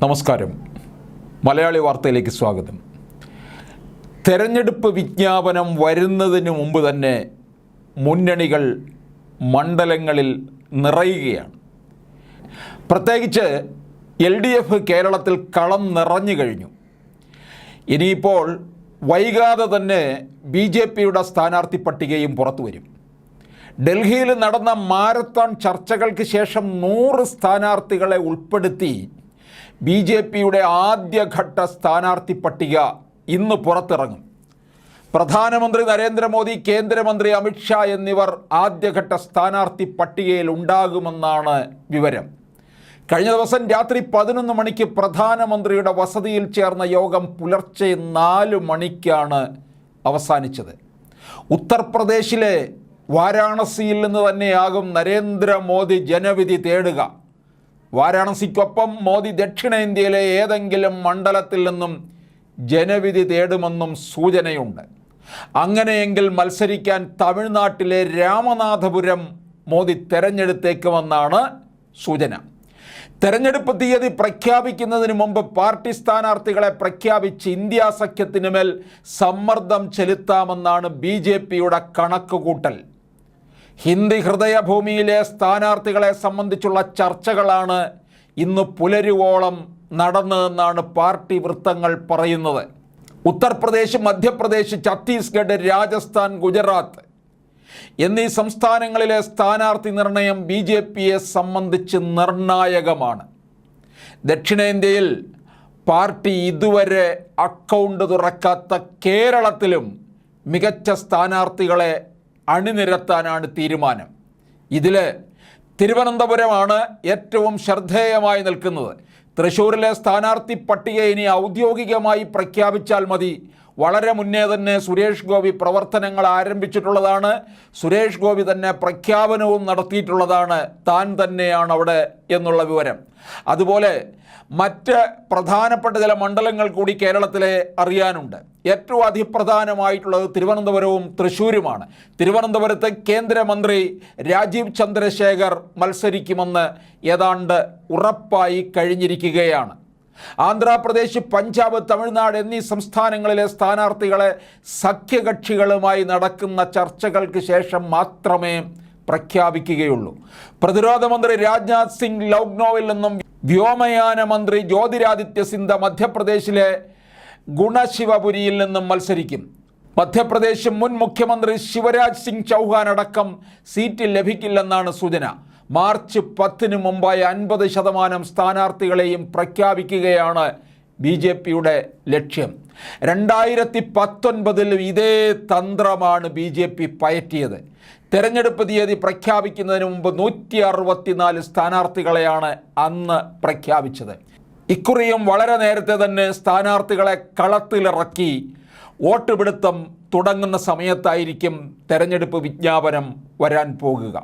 നമസ്കാരം. മലയാളി വാർത്തയിലേക്ക് സ്വാഗതം. തെരഞ്ഞെടുപ്പ് വിജ്ഞാപനം വരുന്നതിന് മുമ്പ് തന്നെ മുന്നണികൾ മണ്ഡലങ്ങളിൽ നിറയുകയാണ്. പ്രത്യേകിച്ച് LDF കേരളത്തിൽ കളം നിറഞ്ഞു കഴിഞ്ഞു. ഇനിയിപ്പോൾ വൈകാതെ തന്നെ BJPയുടെ സ്ഥാനാർത്ഥി പട്ടികയും പുറത്തു വരും. ഡൽഹിയിൽ നടന്ന മാരത്തോൺ ചർച്ചകൾക്ക് ശേഷം 100 സ്ഥാനാർത്ഥികളെ ഉൾപ്പെടുത്തി BJPയുടെ ആദ്യഘട്ട സ്ഥാനാർത്ഥി പട്ടിക ഇന്ന് പുറത്തിറങ്ങും. പ്രധാനമന്ത്രി നരേന്ദ്രമോദി, കേന്ദ്രമന്ത്രി അമിത്ഷാ എന്നിവർ ആദ്യഘട്ട സ്ഥാനാർത്ഥി പട്ടികയിൽ ഉണ്ടാകുമെന്നാണ് വിവരം. കഴിഞ്ഞ ദിവസം രാത്രി 11 മണിക്ക് പ്രധാനമന്ത്രിയുടെ വസതിയിൽ ചേർന്ന യോഗം പുലർച്ചെ 4 മണിക്കാണ് അവസാനിച്ചത്. ഉത്തർപ്രദേശിലെ വാരാണസിയിൽ നിന്ന് തന്നെയാകും നരേന്ദ്രമോദി ജനവിധി തേടുക. വാരാണസിക്കൊപ്പം മോദി ദക്ഷിണേന്ത്യയിലെ ഏതെങ്കിലും മണ്ഡലത്തിൽ നിന്നും ജനവിധി തേടുമെന്നും സൂചനയുണ്ട്. അങ്ങനെയെങ്കിൽ മത്സരിക്കാൻ തമിഴ്നാട്ടിലെ രാമനാഥപുരം മോദി തെരഞ്ഞെടുത്തേക്കുമെന്നാണ് സൂചന. തെരഞ്ഞെടുപ്പ് തീയതി പ്രഖ്യാപിക്കുന്നതിന് മുമ്പ് പാർട്ടി സ്ഥാനാർത്ഥികളെ പ്രഖ്യാപിച്ച് ഇന്ത്യ സഖ്യത്തിന് മേൽ സമ്മർദ്ദം ചെലുത്താമെന്നാണ് BJPയുടെ കണക്കുകൂട്ടൽ. ഹിന്ദി ഹൃദയഭൂമിയിലെ സ്ഥാനാർത്ഥികളെ സംബന്ധിച്ചുള്ള ചർച്ചകളാണ് ഇന്ന് പുലരുവോളം നടന്നതെന്നാണ് പാർട്ടി വൃത്തങ്ങൾ പറയുന്നത്. ഉത്തർപ്രദേശ്, മധ്യപ്രദേശ്, ഛത്തീസ്ഗഡ്, രാജസ്ഥാൻ, ഗുജറാത്ത് എന്നീ സംസ്ഥാനങ്ങളിലെ സ്ഥാനാർത്ഥി നിർണയം BJPയെ സംബന്ധിച്ച് നിർണായകമാണ്. ദക്ഷിണേന്ത്യയിൽ പാർട്ടി ഇതുവരെ അക്കൗണ്ട് തുറക്കാത്ത കേരളത്തിലും മികച്ച സ്ഥാനാർത്ഥികളെ അണിനിരത്താനാണ് തീരുമാനം. ഇതിൽ തിരുവനന്തപുരമാണ് ഏറ്റവും ശ്രദ്ധേയമായി നിൽക്കുന്നത്. തൃശ്ശൂരിലെ സ്ഥാനാർത്ഥി പട്ടിക ഇനി ഔദ്യോഗികമായി പ്രഖ്യാപിച്ചാൽ മതി. വളരെ മുന്നേ തന്നെ സുരേഷ് ഗോപി പ്രവർത്തനങ്ങൾ ആരംഭിച്ചിട്ടുള്ളതാണ്. സുരേഷ് ഗോപി തന്നെ പ്രഖ്യാപനവും നടത്തിയിട്ടുള്ളതാണ്. താൻ തന്നെയാണ് അവിടെ എന്നുള്ള വിവരം. അതുപോലെ മറ്റ് പ്രധാനപ്പെട്ട ചില മണ്ഡലങ്ങൾ കൂടി കേരളത്തിലെ അറിയാനുണ്ട്. ഏറ്റവും അതിപ്രധാനമായിട്ടുള്ളത് തിരുവനന്തപുരവും തൃശ്ശൂരുമാണ്. തിരുവനന്തപുരത്ത് കേന്ദ്രമന്ത്രി രാജീവ് ചന്ദ്രശേഖർ മത്സരിക്കുമെന്ന് ഏതാണ്ട് ഉറപ്പായി കഴിഞ്ഞിരിക്കുകയാണ്. ആന്ധ്രാപ്രദേശ്, പഞ്ചാബ്, തമിഴ്നാട് എന്നീ സംസ്ഥാനങ്ങളിലെ സ്ഥാനാർത്ഥികളെ സഖ്യകക്ഷികളുമായി നടക്കുന്ന ചർച്ചകൾക്ക് ശേഷം മാത്രമേ പ്രഖ്യാപിക്കുകയുള്ളൂ. പ്രതിരോധ മന്ത്രി രാജ്നാഥ് സിംഗ് ലക്നൌവിൽ നിന്നും വ്യോമയാന മന്ത്രി ജ്യോതിരാദിത്യ സിന്ധ്യ മധ്യപ്രദേശിലെ ഗുണശിവപുരിയിൽ നിന്നും മത്സരിക്കും. മധ്യപ്രദേശ് മുൻ മുഖ്യമന്ത്രി ശിവരാജ് സിംഗ് ചൗഹാൻ അടക്കം സീറ്റ് ലഭിക്കില്ലെന്നാണ് സൂചന. മാർച്ച് 10 മുമ്പായി 50% സ്ഥാനാർത്ഥികളെയും പ്രഖ്യാപിക്കുകയാണ് BJPയുടെ ലക്ഷ്യം. 2019 ഇതേ തന്ത്രമാണ് BJP പയറ്റിയത്. തെരഞ്ഞെടുപ്പ് തീയതി പ്രഖ്യാപിക്കുന്നതിന് മുമ്പ് 164 സ്ഥാനാർത്ഥികളെയാണ് അന്ന് പ്രഖ്യാപിച്ചത്. ഇക്കുറിയും വളരെ നേരത്തെ തന്നെ സ്ഥാനാർത്ഥികളെ കളത്തിലിറക്കി വോട്ട് പിടുത്തം തുടങ്ങുന്ന സമയത്തായിരിക്കും തെരഞ്ഞെടുപ്പ് വിജ്ഞാപനം വരാൻ പോകുക.